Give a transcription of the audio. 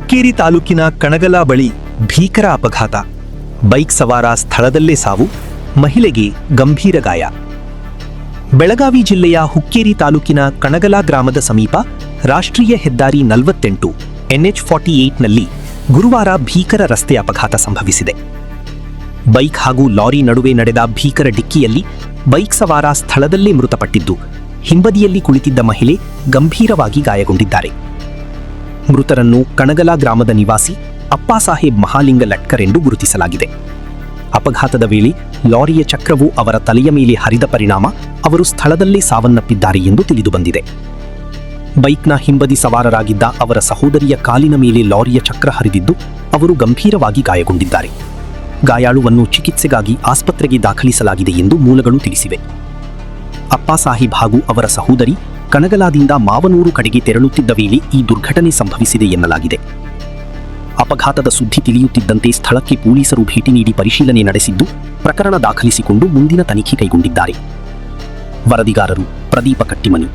ಹುಕ್ಕೇರಿ ತಾಲೂಕಿನ ಕಣಗಲ ಬಳಿ ಭೀಕರ ಅಪಘಾತ. ಬೈಕ್ ಸವಾರ ಸ್ಥಳದಲ್ಲೇ ಸಾವು, ಮಹಿಳೆಗೆ ಗಂಭೀರ ಗಾಯ. ಬೆಳಗಾವಿ ಜಿಲ್ಲೆಯ ಹುಕ್ಕೇರಿ ತಾಲೂಕಿನ ಕಣಗಲ ಗ್ರಾಮದ ಸಮೀಪ ರಾಷ್ಟ್ರೀಯ ಹೆದ್ದಾರಿ 48 NH48ನಲ್ಲಿ ಗುರುವಾರ ಭೀಕರ ರಸ್ತೆ ಅಪಘಾತ ಸಂಭವಿಸಿದೆ. ಬೈಕ್ ಹಾಗೂ ಲಾರಿ ನಡುವೆ ನಡೆದ ಭೀಕರ ಡಿಕ್ಕಿಯಲ್ಲಿ ಬೈಕ್ ಸವಾರ ಸ್ಥಳದಲ್ಲೇ ಮೃತಪಟ್ಟಿದ್ದು, ಹಿಂಬದಿಯಲ್ಲಿ ಕುಳಿತಿದ್ದ ಮಹಿಳೆ ಗಂಭೀರವಾಗಿ ಗಾಯಗೊಂಡಿದ್ದಾರೆ. ಮೃತರನ್ನು ಕಣಗಲ ಗ್ರಾಮದ ನಿವಾಸಿ ಅಪ್ಪಾಸಾಹೇಬ್ ಮಹಾಲಿಂಗ ಲಟ್ಕರ್ ಎಂದು ಗುರುತಿಸಲಾಗಿದೆ. ಅಪಘಾತದ ವೇಳೆ ಲಾರಿಯ ಚಕ್ರವು ಅವರ ತಲೆಯ ಮೇಲೆ ಹರಿದ ಪರಿಣಾಮ ಅವರು ಸ್ಥಳದಲ್ಲೇ ಸಾವನ್ನಪ್ಪಿದ್ದಾರೆ ಎಂದು ತಿಳಿದುಬಂದಿದೆ. ಬೈಕ್ನ ಹಿಂಬದಿ ಸವಾರರಾಗಿದ್ದ ಅವರ ಸಹೋದರಿಯ ಕಾಲಿನ ಮೇಲೆ ಲಾರಿಯ ಚಕ್ರ ಹರಿದಿದ್ದು, ಅವರು ಗಂಭೀರವಾಗಿ ಗಾಯಗೊಂಡಿದ್ದಾರೆ. ಗಾಯಾಳುವನ್ನು ಚಿಕಿತ್ಸೆಗಾಗಿ ಆಸ್ಪತ್ರೆಗೆ ದಾಖಲಿಸಲಾಗಿದೆ ಎಂದು ಮೂಲಗಳು ತಿಳಿಸಿವೆ. ಅಪ್ಪಾಸಾಹೇಬ್ ಹಾಗೂ ಅವರ ಸಹೋದರಿ ಕಣಗಲಾದಿಂದ ಮಾವನೂರು ಕಡೆಗೆ ತೆರಳುತ್ತಿದ್ದ ವೇಳೆ ಈ ದುರ್ಘಟನೆ ಸಂಭವಿಸಿದೆ ಎನ್ನಲಾಗಿದೆ. ಅಪಘಾತದ ಸುದ್ದಿ ತಿಳಿಯುತ್ತಿದ್ದಂತೆ ಸ್ಥಳಕ್ಕೆ ಪೊಲೀಸರು ಭೇಟಿ ನೀಡಿ ಪರಿಶೀಲನೆ ನಡೆಸಿದ್ದು, ಪ್ರಕರಣ ದಾಖಲಿಸಿಕೊಂಡು ಮುಂದಿನ ತನಿಖೆ ಕೈಗೊಂಡಿದ್ದಾರೆ. ವರದಿಗಾರರು ಪ್ರದೀಪ ಕಟ್ಟಿಮನಿ.